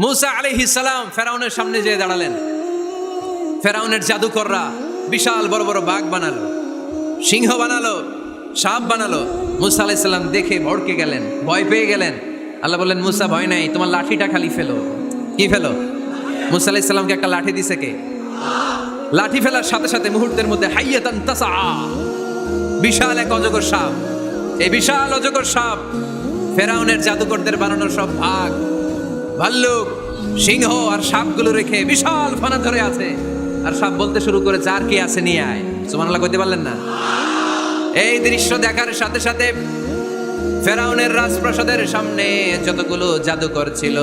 মুসা আলাইহিস সালাম ফেরাউনের সামনে যেয়ে দাঁড়ালেন। ফেরাউনের জাদুকররা বিশাল বড় বড় বাঘ বানালো, সিংহ বানালো, সাপ বানালো। মুসা আলাইহিস সালাম দেখে ভড়কে গেলেন, ভয় পেয়ে গেলেন। আল্লাহ বললেন, মুসা ভয় নাই, তোমার লাঠিটা খালি ফেলো। কি ফেলো? মুসা আলাইহিস সালামকে একটা লাঠি দিছে কে? লাঠি ফেলার সাথে সাথে মুহূর্তের মধ্যে হাইয়াতান তাসা, বিশাল এক অজগর সাপ। এই বিশাল অজগর সাপ ফেরাউনের জাদুকরদের বানানোর সব ভাগ, ভাল্লুক, সিংহ আর সাপগুলো রেখে বিশাল ফানা ধরে আছে। আর সাপ বলতে শুরু করেছে, আর কি আছে নিয়ে আয়। সুবহানাল্লাহ কইতে পারলেন না? এই দৃশ্য দেখার সাথে সাথে ফেরাউনের রাজপ্রাসাদের সামনে যতগুলো জাদুকর ছিল,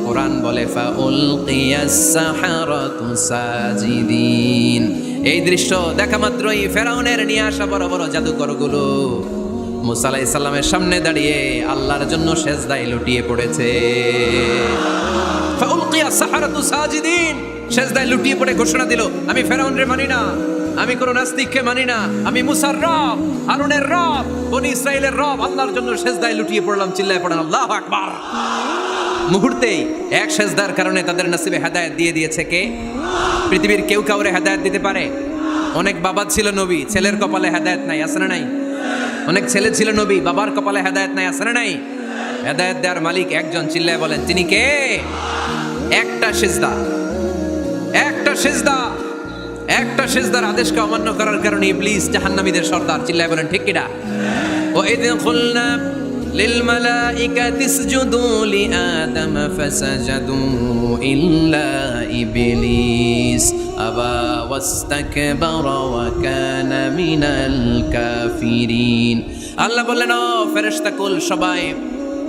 কোরআন বলে ফাউলকিয়াস সাহারাতু সাজিদিন। এই দৃশ্য দেখা মাত্রই ফেরাউনের নিয়ে আসা বড় বড় জাদুকরগুলো মুসা আলাইহিস সালামের সামনে দাঁড়িয়ে আল্লাহর জন্য সেজদায় লুটিয়ে পড়েছে। ফাউলকিয়াস সাহারাতু সাজিদিন, সেজদায় লুটিয়ে পড়ে ঘোষণা দিল, আমি ফেরাউনরে মানি না, আমি কোন নাস্তিককে মানি না, আমি মুসার রব, হারুনের রব, বনি ইসরাইলের রব, আল্লাহর জন্য সেজদায় লুটিয়ে পড়লাম। চিল্লায় পড়েন আল্লাহু আকবার। মুহূর্তেই এক সেজদার কারণে তাদের নসিবে হেদায়েত দিয়ে দিয়েছে কে? পৃথিবীর কেউ কাউরে হেদায়েত দিতে পারে? অনেক বাবা ছিল নবী, ছেলের কপালে হেদায়েত নাই, আছে না নাই? অনেক ছেলে ছিল নবী, বাবার কপালে হেদায়েত নাই, আছে না নাই? হেদায়েত দেওয়ার মালিক একজন, চিল্লায় বলেন তিনি কে? একটা সিজদা, একটা সিজদা, একটা সিজদার আদেশকে অমান্য করার কারণে ইবলিস জাহান্নামীদের সর্দার। চিল্লায় বলেন ঠিক কিনা? ওয়া ইয কুলনা লিল মালাইকাতি ইসজুদু লিআদম ফাসাজাদু ইল্লা ইবলিস আবা ওয়াস্তাকবারা ওয়া কানা মিনাল কাফিরিন। আল্লাহ বললেন, ও ফেরেশতাকুল সবাই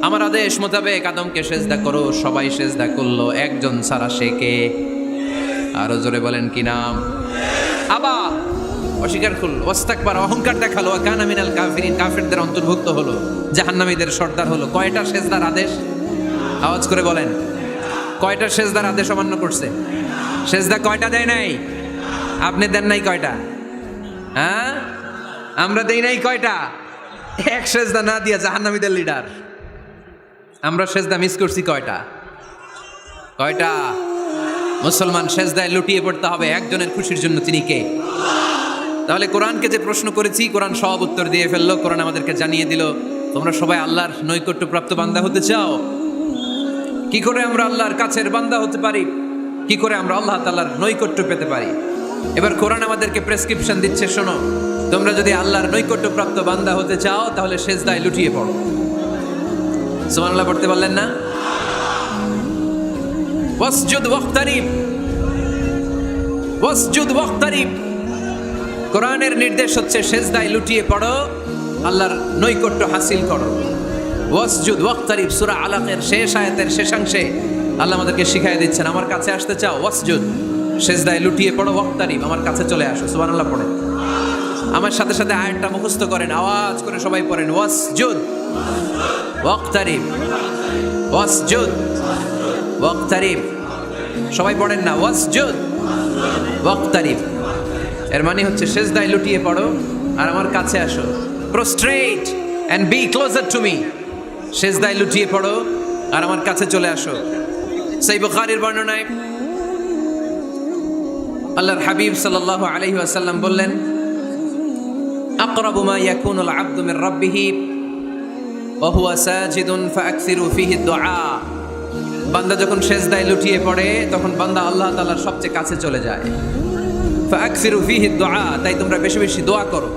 আমার আদেশ মোতাবেক আদমকে সেজদা করো। সবাই সেজদা করলো, একজন ছাড়া, সে কে? আরো জোরে বলেন কি নাম? আবা, অস্বীকার করল, ওয়াস্তাকবার, অহংকার দেখালো, কানা মিনাল কাফিরিন, কাফিরদের অন্তর্ভুক্ত হলো, জাহান্নামীদের সর্দার হলো। কয়টা সেজদার আদেশ? আওয়াজ করে বলেন, কয়টা সেজদার আদেশ অমান্য করছে? সেজদা কয়টা দেয় নাই? আপনি দেন নাই কয়টা? হ্যাঁ, আমরা দেই নাই কয়টা? এক সেজদা না দিয়া জাহান্নামীদের লিডার। আমরা সেজদা মিস করছি কয়টা? কয়টা? মুসলমান সেজদায় লুটিয়ে পড়তে হবে একজনের খুশির জন্য, তিনি কে? তাহলে কোরআনকে যে প্রশ্ন করেছি, কোরআন সব উত্তর দিয়ে ফেললো। কোরআন আমাদেরকে জানিয়ে দিল, তোমরা সবাই আল্লাহর নৈকট্যপ্রাপ্ত বান্দা হতে চাও? কি করে আমরা আল্লাহর কাছের বান্দা হতে পারি? কি করে আমরা আল্লাহ তাআলার নৈকট্য পেতে পারি? এবার কোরআন আমাদেরকে প্রেসক্রিপশন দিচ্ছে, শোনো, তোমরা যদি আল্লাহর নৈকট্যপ্রাপ্ত বান্দা হতে চাও তাহলে সেজদায় লুটিয়ে পড়ো। সুবহানাল্লাহ পড়তে পারলেন না? ওয়াসজুদ ওয়াক্তারিব, ওয়াসজুদ ওয়াক্তারিব। কোরআনের নির্দেশ হচ্ছে সেজদায় লুটিয়ে পড়ো, আল্লাহর নৈকট্য হাসিল করো। ওয়াসজুদ ওয়াক্তারিব, সূরা আলাকের শেষ আয়াতের শেষাংশে আল্লাহ আমাদেরকে শিখিয়ে দিচ্ছেন, আমার কাছে আসতে চাও, ওয়াসজুদ, সেজদায় লুটিয়ে পড়ো, ওয়াক্তারিব, আমার কাছে চলে আসো। সুবহানাল্লাহ পড়েন, আমার সাথে সাথে আয়াতটা মুখস্থ করেন, আওয়াজ করে সবাই পড়েন, ওয়াসজুদ ওয়াক্তারিব, ওয়াসজুদ ওয়াক্তারিব। সবাই পড়েন না, ওয়াসজুদ ওয়াক্তারিব। এর মানে হচ্ছে সেজদায় লুটিয়ে পড়ো আর আমার কাছে আসো। Prostrate and be closer to me. সেজদায় লুটিয়ে পড়ো আর আমার কাছে চলে আসো। সহিহ বুখারীর বর্ণনায় আল্লাহর হাবিব সাল্লাল্লাহু আলাইহি ওয়াসাল্লাম বললেন, আকরাবু মা ইয়াকুনুল আবদু মির রাব্বিহি ওয়া হুয়া সাজিদুন ফাআকসিরু ফীহি দুআ। বান্দা যখন সেজদায় লুটিয়ে পড়ে তখন বান্দা আল্লাহ তাআলার সবচেয়ে কাছে চলে যায়। ফাআকসিরু ফীহি দুআ, তাই তোমরা বেশি বেশি দোয়া করো।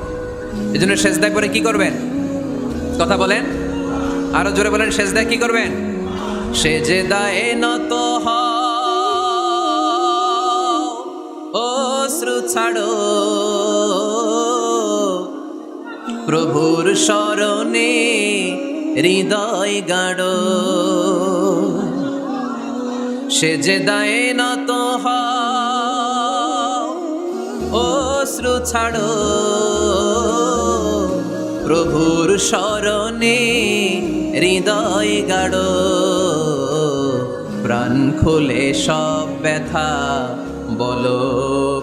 এজন্য সেজদায় পড়ে কি করবেন? কথা বলেন, আরো জোরে বলেন, সেজদায় কি করবেন? সেজদায় নত হও, অশ্রু ছাড়ো, প্রভুর শরণে হৃদয় গাড়ো। সেজদায় নত হও, অশ্রু ছাড়ো, প্রভুর শরণে হৃদয় গাড়ো। প্রাণ খুলে সব ব্যথা বলো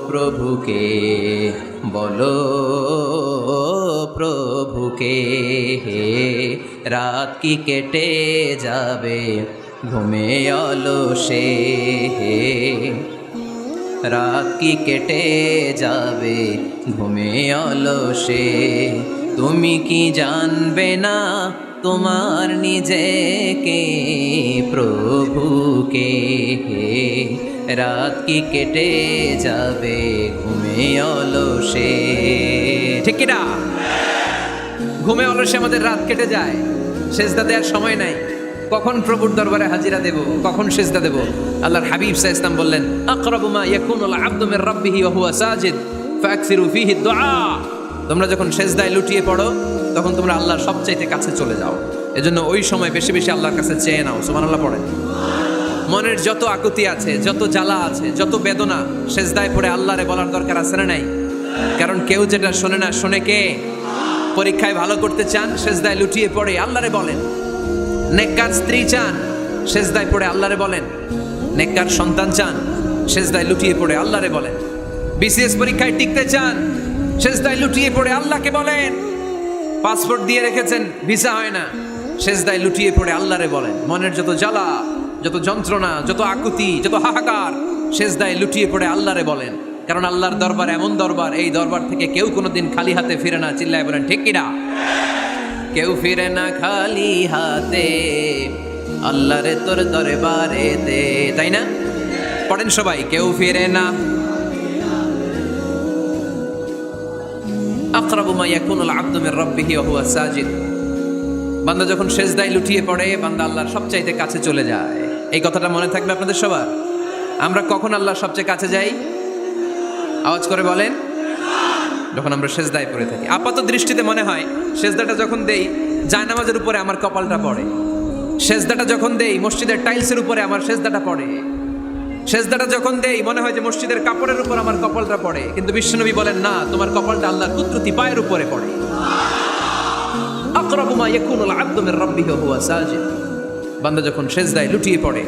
প্রভুকে, বলো প্রভুকে। রাত কি কেটে যাবে ঘুমে অলসে, রাত কি কেটে যাবে ঘুমে অলসে, তুমি কি জানবে না তোমার নিজেকে প্রভুকে, রাত কি কেটে যাবে ঘুমে অলসে। ঠিক কিনা? ঘুমে অলসে আমাদের রাত কেটে যায়, সেজদা দেওয়ার সময় নাই। কখন প্রভুর দরবারে হাজিরা দেব, কখন সেজদা দেব? আল্লাহর হাবিব সাল্লাল্লাহু আলাইহি ওয়াসাল্লাম বললেন, আকরাবু মা ইয়াকুনুল আবদু মির রাব্বিহি ওয়া হুয়া সাজিদ ফাকসিরু ফীহি দুআ। তোমরা যখন সেজদায় লুটিয়ে পড়ো তখন তোমরা আল্লাহর সবচাইতে কাছে চলে যাও। এজন্য ওই সময় বেশি বেশি আল্লাহর কাছে চেয়ে নাও। সুবহানাল্লাহ পড়েন। মনের যত আকুতি আছে, যত জ্বালা আছে, যত বেদনা, সেজদায় পড়ে আল্লাহরে বলার দরকার আছে না নাই? কারণ কেউ যেটা শোনে না, শোনে কে? পরীক্ষায় ভালো করতে চান, সেজদায় লুটিয়ে পড়ে আল্লাহরে বলেন। নেককার স্ত্রী চান, সেজদায় পড়ে আল্লাহরে বলেন। নেককার সন্তান চান, সেজদায় লুটিয়ে পড়ে আল্লাহরে বলেন। বিসিএস পরীক্ষায় টিকতে চান, সেজদায় লুটিয়ে পড়ে আল্লাহকে বলেন। পাসপোর্ট দিয়ে রেখেছেন, ভিসা হয় না, সেজদায় লুটিয়ে পড়ে আল্লাহরে বলেন। মনের যত জ্বালা, যত যন্ত্রণা, যত আকুতি, যত হাহাকার, সেজদায় লুটিয়ে পড়ে আল্লাহরে বলেন। কারণ আল্লাহর দরবার এমন দরবার, এই দরবার থেকে কেউ কোনোদিন খালি হাতে ফিরে না। চিল্লায় বলেন ঠিক কিনা? কেউ ফিরে না খালি হাতে আল্লাহরে তোর দরবারেতে, তাই না? পড়েন সবাই, কেউ ফিরে না। আকরাবু মা ইয়াকুনুল আবদু মির রাব্বিহি ওয়া হুয়া সাজিদ। বান্দা যখন সেজদায় লুটিয়ে পড়ে, বান্দা আল্লাহর সবচাইতে কাছে চলে যায়। এই কথাটা মনে থাকবে আপনাদের সবার। আমরা কখন আল্লাহর সবচেয়ে কাছে যাই? আওয়াজ করে বলেন, যখন আমরা সেজদায় পড়ে থাকি। আপাত দৃষ্টিতে মনে হয় সেজদাটা যখন দেই জায়নামাজের উপরে আমার কপালটা পড়ে, সেজদাটা যখন দেই মসজিদের টাইলসের উপরে আমার সেজদাটা পড়ে, সেজদাটা যখন দেই মনে হয় যে মসজিদের কাপড়ের উপর আমার কপালটা পড়ে। কিন্তু বিশ্বনবী বলেন না, তোমার কপালটা আল্লাহর কুদরতি পায়ের উপরে পড়ে। আকরাবু মা ইয়াকুনুল আবদু মির রাব্বিহি ওয়া হুয়া সাজিদ। বান্দা যখন সেজদায় লুটিয়ে পড়ে,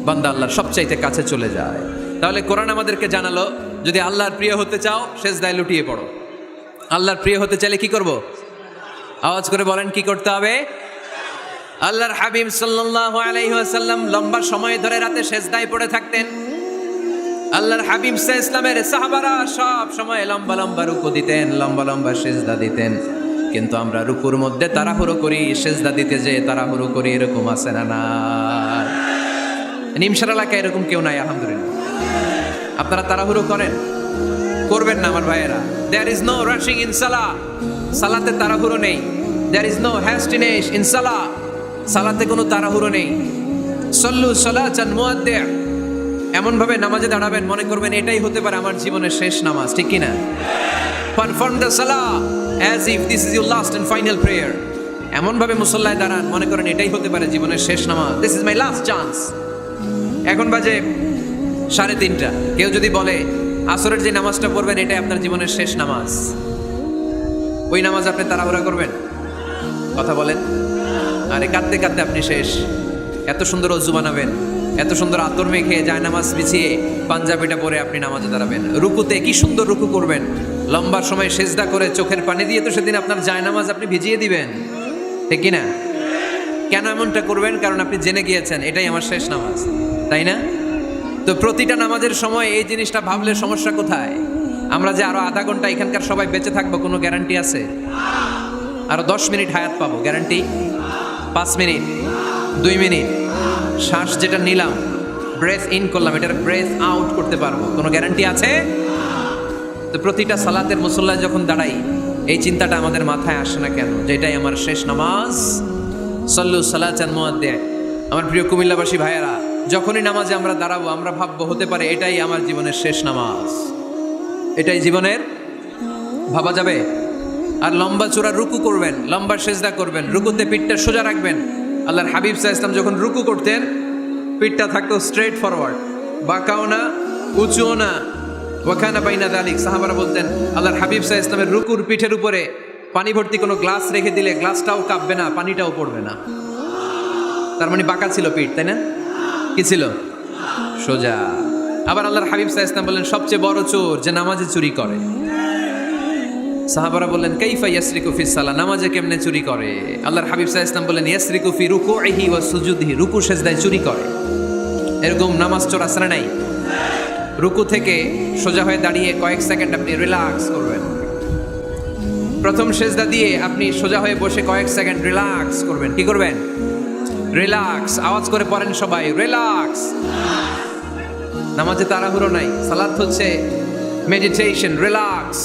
বান্দা আল্লাহর সবচাইতে কাছে চলে যায়। তাহলে কোরআন আমাদেরকে জানালো, যদি আল্লাহর প্রিয় হতে চাও সেজদায় লুটিয়ে পড়ো। আল্লাহর প্রিয় হতে চাইলে কি করব? আওয়াজ করে বলেন, কি করতে হবে? আল্লাহর হাবিব সাল্লাল্লাহু আলাইহি ওয়াসাল্লাম লম্বা সময় ধরে রাতে সেজদায় পড়ে থাকতেন। আল্লাহর হাবিব সাল্লাল্লাহু আলাইহি ওয়াসাল্লামের সাহাবারা সব সময় লম্বা লম্বা রুকু দিতেন, লম্বা লম্বা সেজদা দিতেন। কিন্তু আমরা রুকুর মধ্যে তাড়াহুড়ো করি, সেজদা দিতে যে তাড়াহুড়ো করি, এরকম আছে না? না, নিমসার এলাকায় এরকম কেউ নাই আলহামদুলিল্লাহ। আপনারা তাড়াহুড়ো করেন? করবেন না আমার ভাইয়েরা। There is no rushing in salah. সালাতে তাড়াহুড়ো নেই। There is no hastiness in salah. সালাতে কোনো তাড়াহুড়ো নেই। সল্লু সালাতান মুআদ্দিয়া। এমন ভাবে নামাজে দাঁড়াবেন মনে করবেন এটাই হতে পারে আমার জীবনের শেষ নামাজ, ঠিক কি না? Perform the salah as if this is your last and final prayer. এমন ভাবে মুসল্লায় দাঁড়ান মনে করেন এটাই হতে পারে জীবনের শেষ নামাজ। This is my last chance. এখন বাজে 3:30। কেউ যদি বলে আসরের যে নামাজটা পড়বেন এটাই আপনার জীবনের শেষ নামাজ, ওই নামাজ আপনি তাড়াহুড়া করবেন? কথা বলেন। আরে কাঁদতে কাঁদতে আপনি শেষ। এত সুন্দর ওযু বানাবেন, এত সুন্দর আতর মেখে জায়নামাজ বিছিয়ে পাঞ্জাবিটা পরে আপনি নামাজে দাঁড়াবেন। রুকুতে কি সুন্দর রুকু করবেন, লম্বা সময় সেজদা করে চোখের পানি দিয়ে তো সেদিন আপনার জায়নামাজ আপনি ভিজিয়ে দিবেন, ঠিক কি না? কেন এমনটা করবেন? কারণ আপনি জেনে গিয়েছেন এটাই আমার শেষ নামাজ, তাই না? তো প্রতিটা নামাজের সময় এই জিনিসটা ভাবলে সমস্যা কোথায়? আমরা যে আরো আধা ঘন্টা এখানকার সবাই বেঁচে থাকবো কোনো গ্যারান্টি আছে? আরো 10 মিনিট হায়াত পাবো, গ্যারান্টি? 5 মিনিট, 2 মিনিট, শ্বাস যেটা নিলাম, ব্রেথ ইন করলাম, এটার ব্রেথ আউট করতে পারবো, কোনো গ্যারান্টি আছে? তো প্রতিটা সালাতের মুসল্লায় যখন দাঁড়াই এই চিন্তাটা আমাদের মাথায় আসে না কেন যে এটাই আমার শেষ নামাজ? সল্লু সালাতান মুআদ্দিয়া। আমার প্রিয় কুমিল্লাবাসী ভাইয়েরা, যখনই নামাজে আমরা দাঁড়াবো আমরা ভাববো হতে পারে এটাই আমার জীবনের শেষ নামাজ, এটাই জীবনের, ভাবা যাবে? আর লম্বা চূড়া রুকু করবেন, লম্বা সেজদা করবেন, রুকুতে পিঠটা সোজা রাখবেন। আল্লাহর হাবিব সাল্লাল্লাহু আলাইহি ওয়াসাল্লাম যখন রুকু করতেন পিঠটা থাকতো স্ট্রেট ফরওয়ার্ড, বাঁকাও না উঁচুও না, ওয়াকানা বাইনা যালিক। সাহাবারা বলতেন আল্লাহর হাবিব সাল্লাল্লাহু আলাইহি ওয়াসাল্লামের রুকুর পিঠের উপরে পানি ভর্তি কোনো গ্লাস রেখে দিলে গ্লাসটাও কাঁপবে না, পানিটাও পড়বে না। তার মানে বাঁকা ছিল পিঠ, তাই না? কি ছিল? সোজা। আবার আল্লাহর হাবিব সাল্লাল্লাহু আলাইহি ওয়াসাল্লাম বলেন সবচেয়ে বড় চোর যে নামাজে চুরি করে। সাহাবারা বললেন কাইফা ইয়াসরিকু ফিস সালাহ, নামাজে কেমনে চুরি করে? আল্লাহর হাবিব সাল্লাল্লাহু আলাইহি ওয়াসাল্লাম বললেন ইয়াসরিকু ফি রুকুইহি ওয়া সুজুদিহি, রুকু সেজদায় চুরি করে। এরকম নামাজ চোর আছে না নাই? রুকু থেকে সোজা হয়ে দাঁড়িয়ে কয়েক সেকেন্ড আপনি রিল্যাক্স করবেন। প্রথম সেজদা দিয়ে আপনি সোজা হয়ে বসে কয়েক সেকেন্ড রিল্যাক্স করবেন। কি করবেন? রিল্যাক্স। আওয়াজ করে পড়েন সবাই, রিল্যাক্স। নামাজে তাড়াহুড়ো নাই, সালাত হচ্ছে মেডিটেশন, রিল্যাক্স।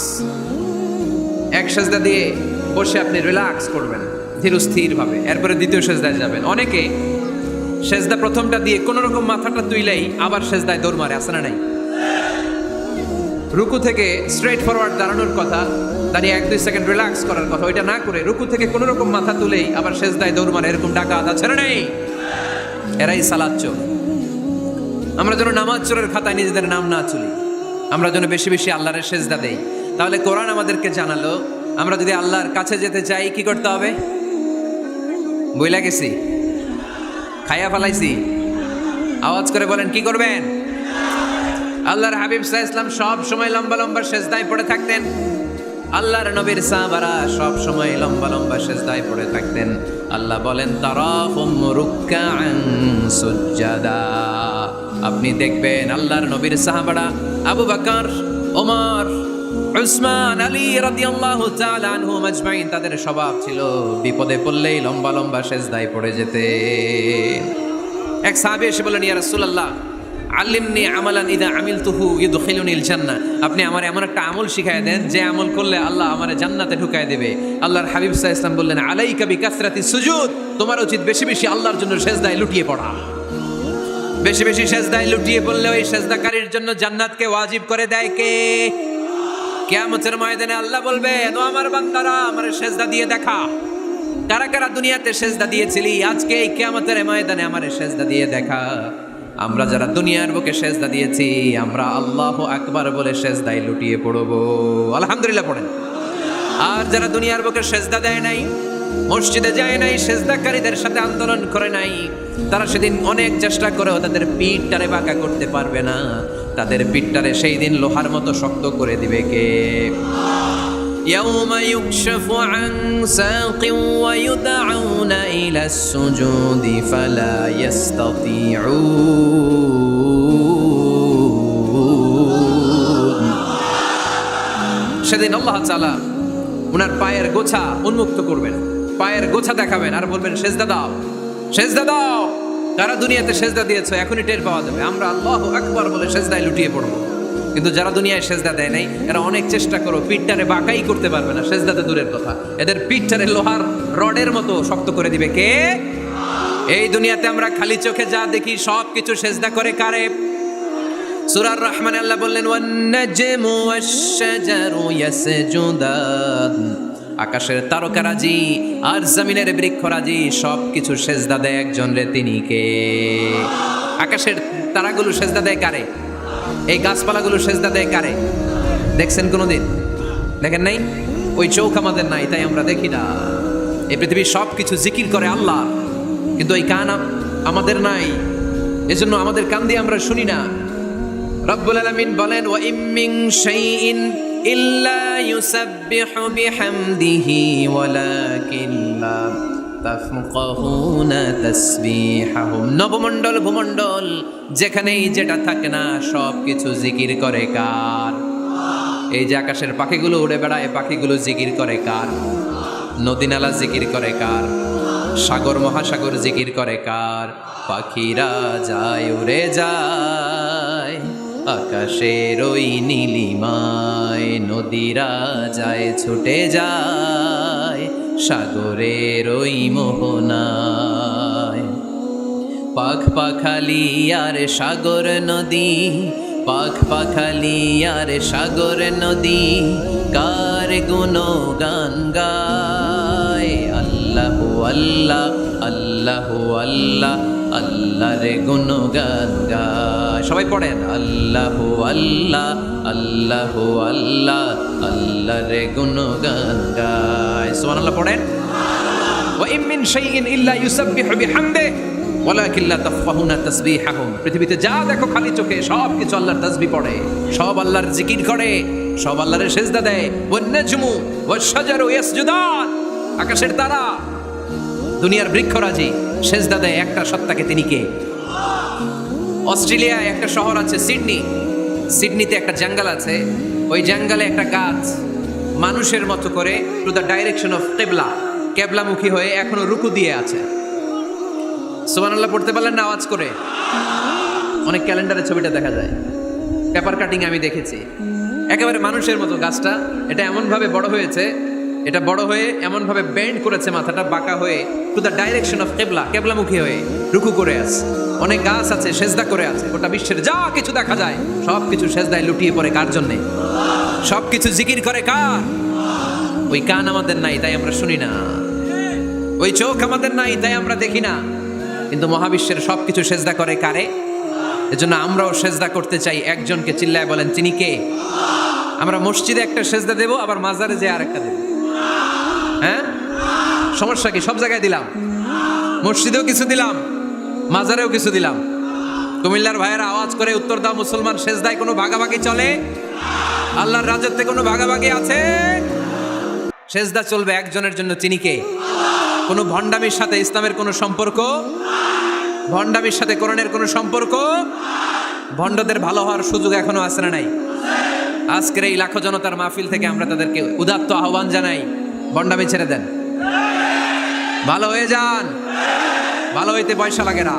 এক সেজদা দিয়ে বসে আপনি রিল্যাক্স করবেন ধীরস্থির ভাবে, এরপরে দ্বিতীয় সেজদায় যাবেন। অনেকে সেজদা প্রথমটা দিয়ে কোন রকম মাথাটা তুইলেই আবার সেজদায় দৌড় মারে, আছে না নাই? রুকু থেকে স্ট্রেট ফরওয়ার্ড দাঁড়ানোর কথা, দাঁড়িয়ে 1-2 সেকেন্ড রিল্যাক্স করার কথা, ওইটা না করে রুকু থেকে কোন রকম মাথা তুলেই আবার সেজদায় দৌড় মারে, এরকম ডাকাত আছে না নাই? এরাই সালাত চোর। আমরা যেন নামাজ চোরের খাতায় নিজেদের নাম না তুলি, আমরা যেন বেশি বেশি আল্লাহর সেজদা দেই। তাহলে কোরআন আমাদেরকে জানালো আমরা যদি আল্লাহর কাছে যেতে চাই কি করতে হবে? বইলা গেছি, খাইয়া ফেলাইছি, আওয়াজ করে বলেন কি করবেন? আল্লাহর হাবিব সাল্লাল্লাহু আলাইহি ওয়াসাল্লাম সব সময় লম্বা লম্বা সেজদায় পড়ে থাকতেন। আল্লাহর নবীর সাহাবারা সব সময় লম্বা লম্বা সেজদায় পড়ে থাকতেন। আল্লাহ বলেন তারাহুম রুকআন সুজদা, আপনি দেখবেন আল্লাহর নবীর সাহাবারা আবু বকর, ওমর, উসমান, আলী রাদিয়াল্লাহু তাআলা আনহুম আজমাইন, তাদের স্বভাব ছিল বিপদে পড়লেই লম্বা লম্বা সেজদায় পড়ে যেতে। এক সাহাবী এসে বললেন ইয়া রাসূলুল্লাহ আল্লিমনি আমালান ইদা আমিলতুহু ইউদখিলুনিল জান্নাহ, আপনি আমার এমন একটা আমল শিখায় দেন যে আমল করলে আল্লাহ আমারে জান্নাতে ঢুকায় দেবে। আল্লাহর হাবিব সাল্লাল্লাহু আলাইহি ওয়াসাল্লাম বললেন আলাইকা বিকাসরাতি সুজুদ, তোমার উচিত বেশি বেশি আল্লাহর জন্য সেজদায় লুটিয়ে পড়া। বেশি বেশি সেজদায় লুটিয়ে পড়লে ওই সেজদাকারীর জন্য জান্নাতকে ওয়াজিব করে দেয় কে? কিয়ামতের ময়দানে আল্লাহ বলবেন ও আমার বান্দারা আমারে সেজদা দিয়ে দেখা, কারা কারা দুনিয়াতে সেজদা দিয়েছিলি, আজকে এই কিয়ামতের ময়দানে আমারে সেজদা দিয়ে দেখা। আমরা যারা দুনিয়ার বুকে সেজদা দিয়েছি আমরা আল্লাহু আকবার বলে সেজদায় লুটিয়ে পড়বো, আলহামদুলিল্লাহ পড়েন। আর যারা দুনিয়ার বুকে সেজদা দেয় নাই, মসজিদে যায় নাই, সেজদাকারীদের সাথে আন্দোলন করে নাই, তারা সেদিন অনেক চেষ্টা করেও তাদের পিঠটারে বাঁকা করতে পারবে না। তাদের পিঠটারে সেই দিন লোহার মতো শক্ত করে দিবে কে? ইয়াউমা ইউকশাফু আন সাকিন ওয়া ইউদআউনা ইলা সুজুদি ফালা ইস্তাতিউন, সেদিন আল্লাহ তাআলা ওনার পায়ের গোছা উন্মুক্ত করবেন, পায়ের গোছা দেখাবেন আর বলবেন সেজদা দাও, সেজদা দাও। যারা দুনিয়াতে সেজদা দিয়েছো এখনই টের পাওয়া যাবে, আমরা আল্লাহু আকবার বলে সেজদায় লুটিয়ে পড়বো। কিন্তু যারা দুনিয়ায় সেজদা দেয় নাই এরা অনেক চেষ্টা করো, পিঠটারে বাঁকাই করতে পারবে না, সেজদাতে দূরের কথা, এদের পিঠটারে লোহার রডের মতো শক্ত করে দিবে কে? এই দুনিয়াতে আমরা খালি চোখে যা দেখি সব কিছু সেজদা করে কারে? সূরা রহমানে আল্লাহ বললেন ওয়ান নাজমু ওয়াশ-শাজারু ইয়াসজুদান, আকাশের তারকারাজি আর জমিনের বৃক্ষরাজি সব কিছু সেজদা দেয় একজন রে, তিনি কে? আকাশের তারাগুলো সেজদা দেয় কারে? এই গাছপালাগুলো সেজদা দেয় কারে? দেখছেন কোনোদিন? দেখেন নাই? ওই চোখ আমাদের নাই তাই আমরা দেখি না। এই পৃথিবীর সব কিছু জিকির করে আল্লাহ, কিন্তু ওই কান আমাদের নাই, এজন্য আমাদের কান দিয়ে আমরা শুনি না। রব্বুল আলামিন বলেন ওয়া ইম মিন শাইইন ইল্লা ইউসাব্বিহু বিহামদিহি ওয়ালাকিন লা তাফকাহুনা তাসবিহাহুম, নবমণ্ডল ভূমণ্ডল যেখানেই যেটা থাকে না সব কিছু জিকির করে কার? এই যে আকাশের পাখিগুলো উড়ে বেড়ায়, পাখিগুলো জিকির করে কার? নদী নালা জিকির করে কার? সাগর মহাসাগর জিকির করে কার? পাখিরা যায় উড়ে যায় আকাশের ওই নীলিমায়, নদীরা যায় ছুটে যায় সাগরের ওই মোহনায়। পাখ পাখালি আর সাগর নদী, পাখ পাখালি আর সাগর নদী কার গুণগান গায়? আল্লাহু আল্লাহ আল্লাহু আল্লাহ আল্লাহর গুণগান গায়। সবাই পড়েন আল্লাহু আল্লাহ আল্লাহু আল্লাহ আল্লাহর গুণগান গায়। সুবহানাল্লাহ পড়েন। ওয়া ইম মিন শাইইন ইল্লা ইউসাব্বিহু বিহামদিহি ওয়ালাকিন লা তাফকাহুনা তাসবিহাহুম, পৃথিবীতে যা দেখো খালি চোখে সব কিছু আল্লাহর তাসবিহ পড়ে, সব আল্লাহর জিকির করে, সব আল্লাহরে সেজদা দেয়। ওয়ান নাজমু ওয়াশ শাজারু ইয়াসজুদান, আকাশের তারা, দুনিয়ার বৃক্ষরাজি সেজদা দেয় একটা সত্তাকে। তিনি কে? অস্ট্রেলিয়ায় একটা শহর আছে সিডনি, সিডনিতে একটা জঙ্গল আছে। ওই জঙ্গলে একটা গাছ মানুষের মতো করে টু দ্য ডাইরেকশন অফ কেবলা, কেবলামুখী হয়ে এখনো রুকু দিয়ে আছে। সুবহানাল্লাহ পড়তে পারলেন না আওয়াজ করে? অনেক ক্যালেন্ডারে ছবিটা দেখা যায়, পেপার কাটিং আমি দেখেছি। একেবারে মানুষের মতো গাছটা, এটা এমনভাবে বড় হয়েছে, এটা বড় হয়ে এমনভাবে বেন্ড করেছে, মাথাটা বাঁকা হয়ে টু দ্য ডাইরেকশন অফ কেবলা, কেবলামুখী হয়ে রুকু করে আছে। অনেক গাছ আছে সেজদা করে আছে। গোটা বিশ্বের যা কিছু দেখা যায় সব কিছু সেজদায় লুটিয়ে পড়ে কার জন্যে? সব কিছু জিকির করে কার? ওই কান আমাদের নাই তাই আমরা শুনি না, ওই চোখ আমাদের নাই তাই আমরা দেখি না, কিন্তু মহাবিশ্বের সব কিছু সেজদা করে কারে? এজন্য আমরাও সেজদা করতে চাই একজনকে। চিল্লায় বলেন তিনি কে? আমরা মসজিদে একটা সেজদা দেব, আবার মাজারে যে আরেকটা দেব। হ্যাঁ, সমস্যা কি? সব জায়গায় দিলাম, মসজিদেও কিছু দিলাম, মাজারেও কিছু দিলাম। কুমিল্লার ভাইয়েরা আওয়াজ করে উত্তর দাও, মুসলমান সেজদায় কোনো ভাগাভাগি চলে? আল্লাহর রাজত্বে কোনো ভাগাভাগি আছে? সেজদা চলবে একজনের জন্য, তিনি কে? কোনো ভণ্ডামির সাথে ইসলামের কোনো সম্পর্ক, ভণ্ডামির সাথে কোরআনের কোনো সম্পর্ক। ভণ্ডদের ভালো হওয়ার সুযোগ এখনো আছে না নাই? আজকের এই লাখো জনতার মাহফিল থেকে আমরা তাদেরকে উদাত্ত আহ্বান জানাই, ভণ্ডামি ছেড়ে দেন, ভালো হয়ে যান। ভালো হইতে পয়সা লাগে না।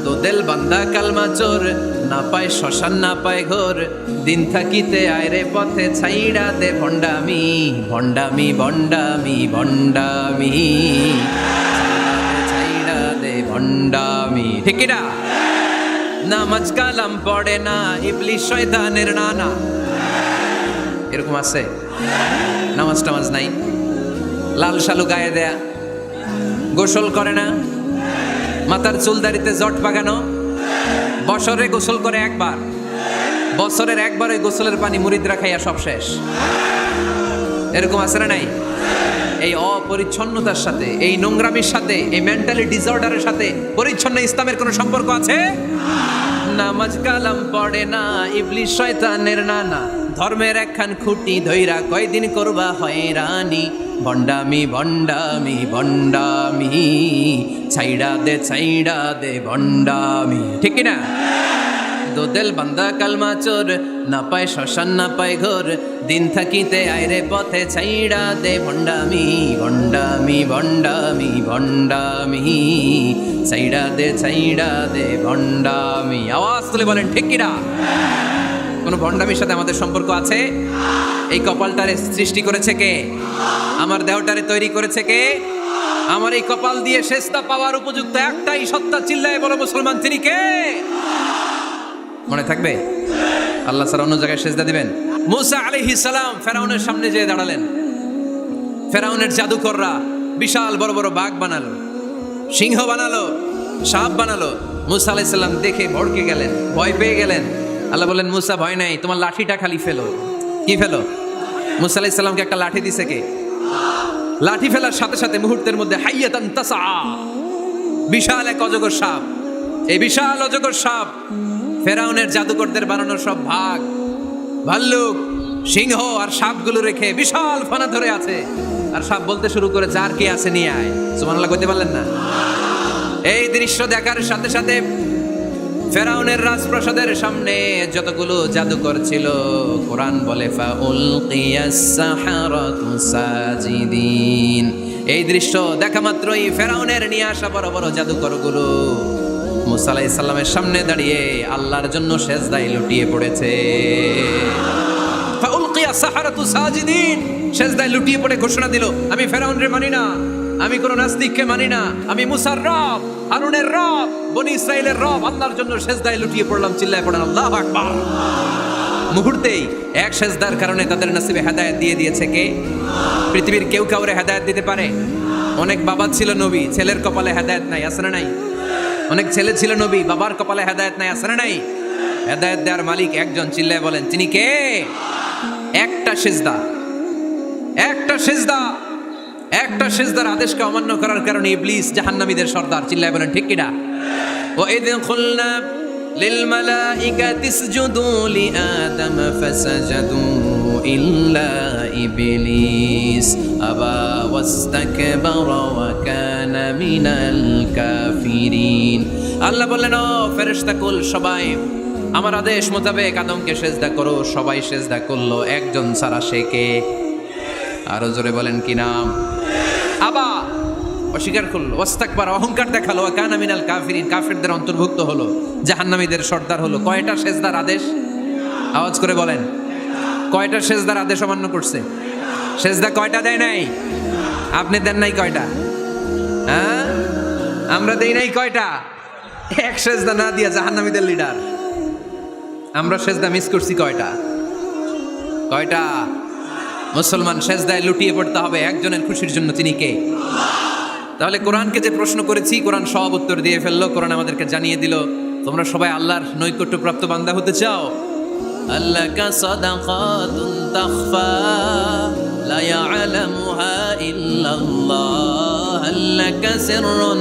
দো দিল বান্দা কালমা চোর, না পায় শ্মশান না পায় ঘোর, দিন থাকিতে আয়রে পথে ছাইড়া দে ভণ্ডামি, ভণ্ডামি ভণ্ডামি ভণ্ডামি, ছাইড়া দে ভণ্ডামি। ঠিক কি না? নামাজ কালাম পড়ে না, ইবলিশ শয়তানের নানা। এরকম আছে? নামাজ টামাজ নাই, লাল শালু গায়ে দেয়া, গোসল করে না, মাথার চুলদারিতে জট পাকানো, বছরে গোসল করে একবার, বছরের একবার ওই গোসলের পানি মুরিদরা খাইয়া সব শেষ। এরকম আছে না নাই? এই অপরিচ্ছন্নতার সাথে, এই নোংরামির সাথে, এই মেন্টালি ডিসঅর্ডারের সাথে পরিচ্ছন্ন ইসলামের কোনো সম্পর্ক আছে? নামাজ কালাম পড়ে না, ইবলিশ শয়তানের নানা, ধর্মের একখান খুঁটি ধইরা কয়দিন করবা হয়রানি, ভণ্ডামি ভণ্ডামি ভণ্ডামি, ছাইড়া দে ভণ্ডামি। ঠিক না? দো দিল বান্দা কালমা চোর, না পায় শ্মশান না পায় ঘোর, দিন থাকিতে আইরে পথে ছাইড়া দে ভণ্ডামি, ভণ্ডামি ভণ্ডামি ভণ্ডামি, ছাইড়া দে ভণ্ডামি। আওয়াজ তুলে বলেন ঠিক কিনা? কোন ভণ্ডামির সাথে আমাদের সম্পর্ক আছে? এই কপালটারে সৃষ্টি করেছে কে? আমার দেহটারে তৈরি করেছে কে? আমার এই কপাল দিয়ে সেজদা পাওয়ার উপযুক্ত একটাই সত্তা, চিল্লায় বলো মুসলমান, তিনি কে? মনে থাকবে? আল্লাহ ছাড়া অন্য জায়গায় সেজদা দিবেন? মুসা আলাইহিস সালাম ফেরাউনের সামনে যেয়ে দাঁড়ালেন। ফেরাউনের জাদুকররা বিশাল বড় বড় বাঘ বানালো, সিংহ বানালো, সাপ বানালো। মুসা আলাইহিস সালাম দেখে ভড়কে গেলেন, ভয় পেয়ে গেলেন। আল্লাহ বললেন, মুসা ভয় নাই, তোমার লাঠিটা খালি ফেলো। কি ফেলো? মুসা আলাইহিস সালামকে একটা লাঠি দিছে কে? লাঠি ফেলার সাথে সাথে মুহূর্তের মধ্যে হাইয়াতান তাসা, বিশাল এক অজগর সাপ। এই বিশাল অজগর সাপ ফেরাউনের জাদুকরদের বানানোর সব ভাগ, ভাল্লুক, সিংহ আর সাপগুলো রেখে বিশাল ফানা ধরে আছে। আর সাপ বলতে শুরু করে, যার কি আছে নিয়ে আয়। সুবহানাল্লাহ কইতে পারলেন না? এই দৃশ্য দেখার সাথে সাথে ফেরাউনের রাজপ্রাসাদের সামনে যতগুলো জাদুকর ছিল, কোরআন বলে ফাউলকিয়াস সাহারাতু সাজিদিন। এই দৃশ্য দেখা মাত্রই ফেরাউনের নিয়ে আসা বড় বড় জাদুকরগুলো মুসা আলাইহিস সালামের সামনে দাঁড়িয়ে আল্লাহর জন্য সেজদায় লুটিয়ে পড়েছে। ফাউলকিয়াস সাহারাতু সাজিদিন, সেজদায় লুটিয়ে পড়ে ঘোষণা দিল, আমি ফেরাউনরে মানি না, আমি কোন নাস্তিককে মানি না, আমি মুসার রব, হারুনের রব, বনি ইসরাইলের রব, আল্লাহর জন্য সেজদায় লুটিয়ে পড়লাম। চিল্লায় পড়েন আল্লাহু আকবার। মুহূর্তেই এক সেজদার কারণে তাদের নসিবে হেদায়েত দিয়ে দিয়েছে কে? পৃথিবীর কেউ কাউরে হেদায়েত দিতে পারে? অনেক বাবা ছিল নবী, ছেলের কপালে হেদায়েত নাই, আছে না নাই? অনেক ছেলে ছিল নবী, বাবার কপালে হেদায়েত নাই, আছে না নাই? হেদায়েত দেওয়ার মালিক একজন, চিল্লায় বলেন তিনি কে? একটা সেজদা, একটা সেজদা, একটা সেজদার আদেশকে অমান্য করার কারণে ইবলিস জাহান্নামীদের সর্দার। চিল্লায় বলেন ঠিক কিনা? ওয়া ইয কুলনা লিল মালাইকাতি ইসজুদু লিআদম ফাসাজাদু ইল্লা ইবলিস আবা ওয়াস্তাকবারা ওয়া কানা মিনাল কাফিরিন। আল্লাহ বললেন, ও ফেরেশতা কুল সবাই আমার আদেশ মোতাবেক আদমকে সেজদা করো। সবাই সেজদা করলো, একজন ছাড়া, সে কে? আরো জোরে বলেন কি নাম? আবা, অস্বীকার করলো, ওয়াস্তাকবার, অহংকার দেখালো, ওয়া কানা মিনাল কাফিরিন, কাফিরদের অন্তর্ভুক্ত হলো, জাহান্নামীদের সর্দার হলো। কয়টা সেজদার আদেশ? আওয়াজ করে বলেন, কয়টা সেজদার আদেশ অমান্য করছে? সেজদা কয়টা দেয় নাই? আপনি দেন নাই কয়টা? হ্যাঁ, আমরা দেই নাই কয়টা? এক সেজদা না দিয়া জাহান্নামীদের লিডার। আমরা সেজদা মিস করছি কয়টা? কয়টা? মুসলমান সেজদায় লুটিয়ে পড়তে হবে একজনের খুশির জন্য, তিনি কে? তাহলে কোরআনকে যে প্রশ্ন করেছি, কোরআন সব উত্তর দিয়ে ফেললো। কোরআন আমাদেরকে জানিয়ে দিল, তোমরা সবাই আল্লাহর নৈকট্যপ্রাপ্ত বান্দা হতে চাও? আল্লাকা সাদাকাতুন তাখফা লা ইয়ালামুহা ইল্লাল্লাহ, আল্লাকা সিররুন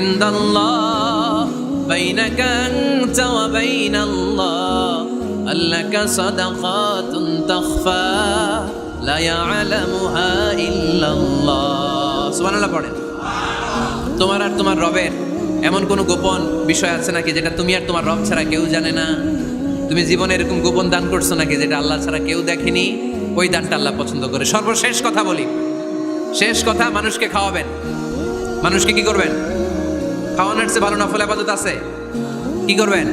ইনদাল্লাহ বাইনাকা আনতা ওয়া বাইনাল্লাহ, আল্লাকা সাদাকাতুন তাখফা লা ইয়ালামুহা ইল্লাল্লাহ। সুবহানাল্লাহ পড়েন। তোমার আর তোমার রবের এমন কোনো গোপন বিষয় আছে নাকি যেটা তুমি আর তোমার রব ছাড়া কেউ জানে না? তুমি জীবনে এরকম গোপন দান করছো নাকি যেটা আল্লাহ ছাড়া কেউ দেখেনি? ওই দানটা আল্লাহ পছন্দ করে। সর্বশেষ কথা বলি, শেষ কথা, মানুষকে খাওয়াবেন। মানুষকে কি করবেন? খাওয়ানোর চেয়ে ভালো নফল ইবাদত আছে? কি করবেন?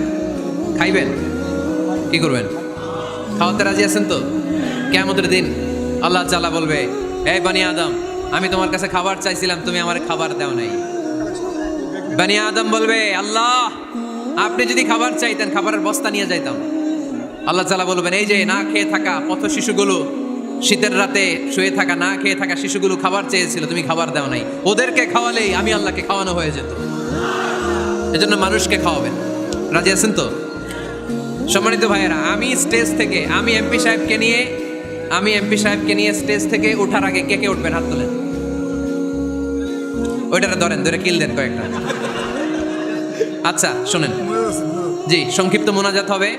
খাইবেন। কি করবেন? খাওয়াতে রাজি আছেন তো? কিয়ামতের দিন আল্লাহ তাআলা বলবে, এই বনি আদম, আমি তোমার কাছে খাবার চাইছিলাম, তুমি আমার খাবার দাও নাই। বনি আদম বলবে, আল্লাহ আপনি যদি খাবার চাইতেন খাবারের বস্তা নিয়ে যাইতাম। আল্লাহ তাআলা বলবেন, এই যে না খেয়ে থাকা পথ শিশুগুলো, শীতের রাতে শুয়ে থাকা না খেয়ে থাকা শিশুগুলো খাবার চেয়েছিল, তুমি খাবার দাও নাই। ওদেরকে খাওয়ালেই আমি আল্লাহকে খাওয়ানো হয়ে যেত। এজন্য মানুষকে খাওয়াবেন। রাজি আছেন তো? সম্মানিত ভাইয়েরা, আমি স্টেজ থেকে, আমি এমপি সাহেবকে নিয়ে স্টেজ থেকে ওঠার আগে কে কে উঠবেন? হাত তোলেন। ওইটারে ধরেন, ধরে কিল দেন কয়েকটা। আচ্ছা শোনেন, জি সংক্ষিপ্ত মোনাজাত হবে।